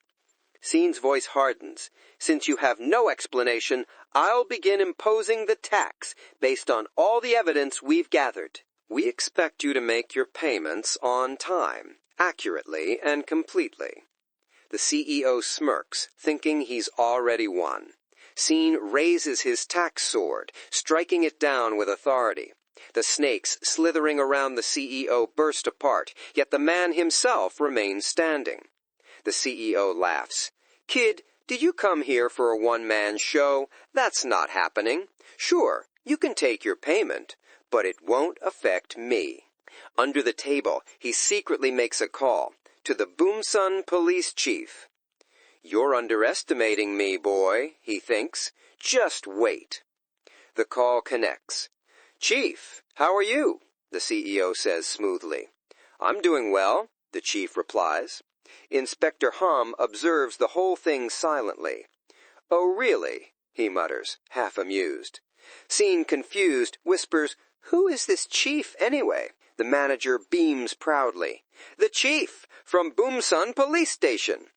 Scene's voice hardens. "Since you have no explanation, I'll begin imposing the tax based on all the evidence we've gathered. We expect you to make your payments on time, accurately and completely." The CEO smirks, thinking he's already won. Scene raises his tax sword, striking it down with authority. The snakes slithering around the CEO burst apart, yet the man himself remains standing. The CEO laughs. "Kid, did you come here for a one-man show? That's not happening. Sure, you can take your payment, but it won't affect me." Under the table, he secretly makes a call to the Boomsun police chief. "You're underestimating me, boy," he thinks. "Just wait." The call connects. "Chief, how are you?" the CEO says smoothly. "I'm doing well," the chief replies. Inspector Ham observes the whole thing silently. "Oh, really?" he mutters, half amused. Scene confused, whispers, "Who is this chief, anyway?" The manager beams proudly. "The chief, from Boomsun Police Station."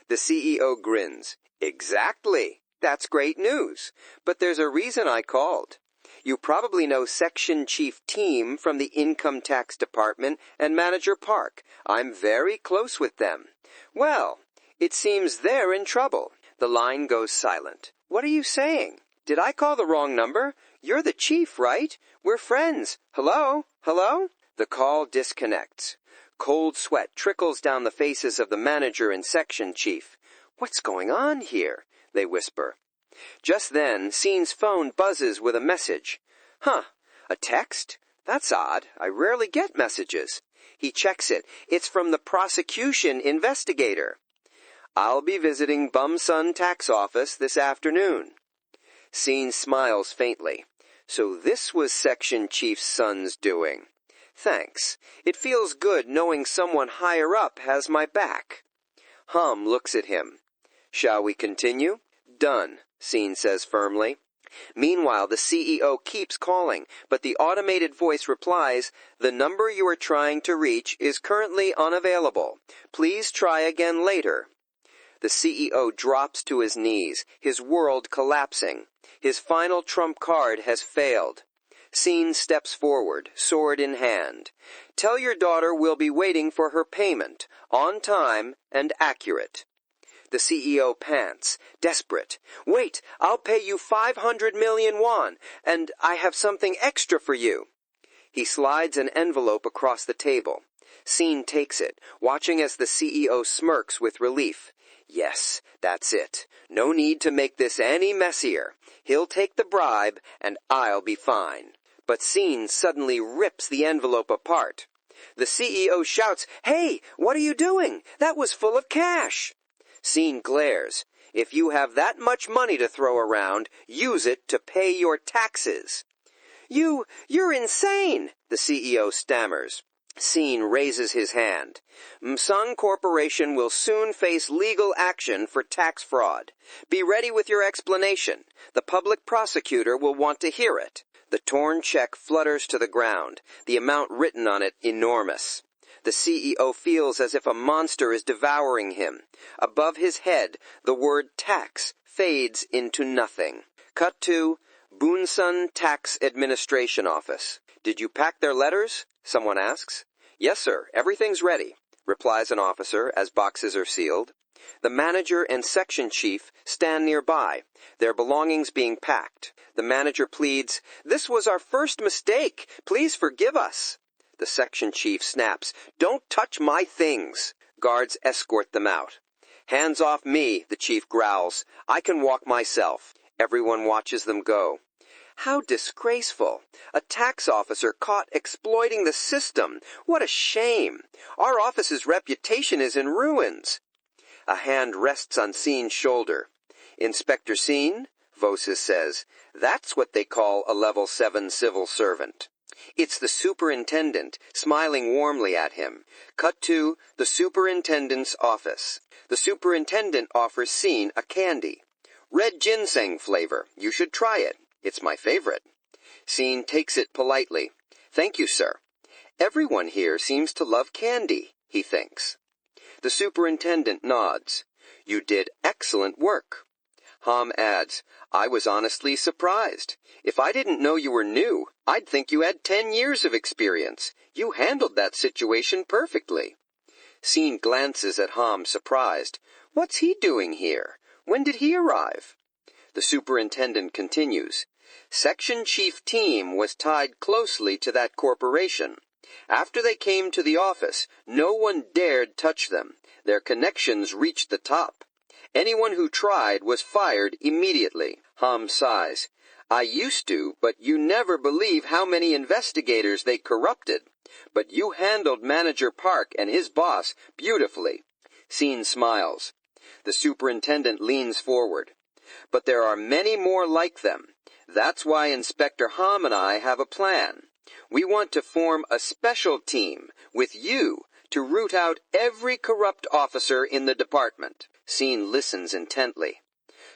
The CEO grins. "Exactly. That's great news. But there's a reason I called. You probably know Section Chief Team from the Income Tax Department and Manager Park. I'm very close with them. Well, it seems they're in trouble." The line goes silent. "What are you saying? Did I call the wrong number? You're the chief, right? We're friends. Hello? Hello?" The call disconnects. Cold sweat trickles down the faces of the manager and section chief. "What's going on here?" they whisper. Just then, Scene's phone buzzes with a message. "Huh, a text? That's odd. I rarely get messages." He checks it. It's from the prosecution investigator. "I'll be visiting Bumsun Tax Office this afternoon." Scene smiles faintly. So this was Section Chief's son's doing. Thanks. It feels good knowing someone higher up has my back. Hum looks at him. Shall we continue? Done, Scene says firmly. Meanwhile, the CEO keeps calling, but the automated voice replies, "The number you are trying to reach is currently unavailable. Please try again later." The CEO drops to his knees, his world collapsing. His final trump card has failed. Scene steps forward, sword in hand. "Tell your daughter we'll be waiting for her payment, on time and accurate." The CEO pants, desperate. "Wait, I'll pay you 500 million won, and I have something extra for you." He slides an envelope across the table. Scene takes it, watching as the CEO smirks with relief. Yes, that's it. No need to make this any messier. He'll take the bribe, and I'll be fine. But Scene suddenly rips the envelope apart. The CEO shouts, "Hey, what are you doing? That was full of cash." Scene glares. "If you have that much money to throw around, use it to pay your taxes." You're insane, the CEO stammers. Scene raises his hand. "Msung Corporation will soon face legal action for tax fraud. Be ready with your explanation. The public prosecutor will want to hear it." The torn check flutters to the ground, the amount written on it enormous. The CEO feels as if a monster is devouring him. Above his head, the word tax fades into nothing. Cut to Bunsun Tax Administration Office. "Did you pack their letters?" someone asks. "Yes, sir, everything's ready," replies an officer as boxes are sealed. The manager and section chief stand nearby, their belongings being packed. The manager pleads, "This was our first mistake. Please forgive us." The section chief snaps, "Don't touch my things." Guards escort them out. "Hands off me," the chief growls. "I can walk myself." Everyone watches them go. How disgraceful. A tax officer caught exploiting the system. What a shame. Our office's reputation is in ruins. A hand rests on Scene's shoulder. "Inspector Scene," Vosis says, "that's what they call a level 7 civil servant." It's the superintendent, smiling warmly at him. Cut to the superintendent's office. The superintendent offers Scene a candy. "Red ginseng flavor. You should try it. It's my favorite." Scene takes it politely. "Thank you, sir." Everyone here seems to love candy, he thinks. The superintendent nods. "You did excellent work." Ham adds, "I was honestly surprised. If I didn't know you were new, I'd think you had 10 years of experience. You handled that situation perfectly." Scene glances at Ham, surprised. "What's he doing here? When did he arrive?" The superintendent continues. "Section chief team was tied closely to that corporation. After they came to the office, no one dared touch them. Their connections reached the top. Anyone who tried was fired immediately." Ham sighs. "I used to, but you never believe how many investigators they corrupted. But you handled Manager Park and his boss beautifully." Scene smiles. The superintendent leans forward. "But there are many more like them. That's why Inspector Ham and I have a plan. We want to form a special team with you to root out every corrupt officer in the department." Scene listens intently.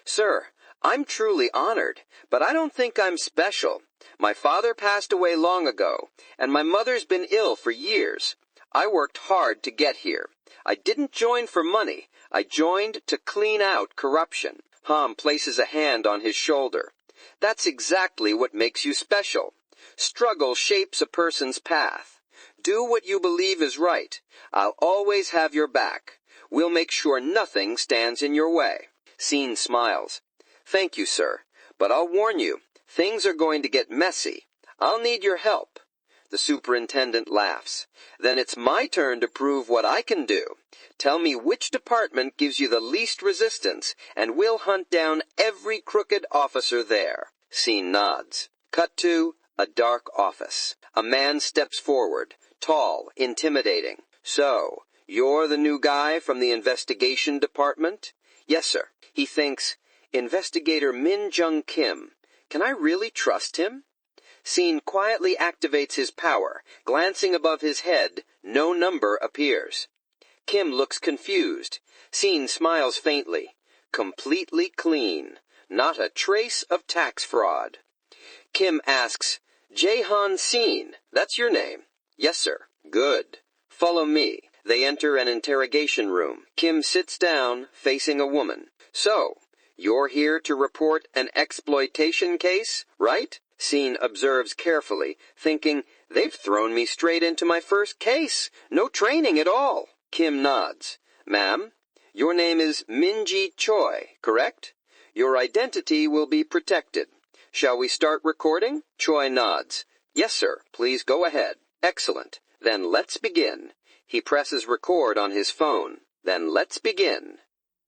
"Sir, I'm truly honored, but I don't think I'm special. My father passed away long ago, and my mother's been ill for years. I worked hard to get here. I didn't join for money. I joined to clean out corruption." Ham places a hand on his shoulder. "That's exactly what makes you special. Struggle shapes a person's path. Do what you believe is right. I'll always have your back. We'll make sure nothing stands in your way." Scene smiles. "Thank you, sir. But I'll warn you, things are going to get messy. I'll need your help." The superintendent laughs. "Then it's my turn to prove what I can do. Tell me which department gives you the least resistance, and we'll hunt down every crooked officer there." Scene nods. Cut to a dark office. A man steps forward, tall, intimidating. "So, you're the new guy from the investigation department?" "Yes, sir." He thinks, "Investigator Min Jung Kim. Can I really trust him?" Shin quietly activates his power. Glancing above his head, no number appears. Kim looks confused. Shin smiles faintly. Completely clean. Not a trace of tax fraud. Kim asks, Jaehyeon Shin, that's your name? Yes, sir. Good. Follow me. They enter an interrogation room. Kim sits down, facing a woman. So, you're here to report an exploitation case, right? Shin observes carefully, thinking, they've thrown me straight into my first case. No training at all. Kim nods. Ma'am, your name is Minji Choi, correct? Your identity will be protected. Shall we start recording? Choi nods. Yes, sir. Please go ahead. Excellent. Then let's begin. He presses record on his phone. Then let's begin.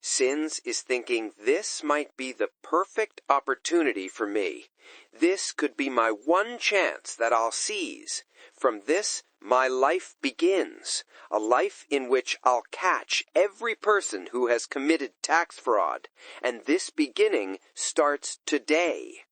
Sins is thinking this might be the perfect opportunity for me. This could be my one chance that I'll seize. From this, my life begins. A life in which I'll catch every person who has committed tax fraud. And this beginning starts today.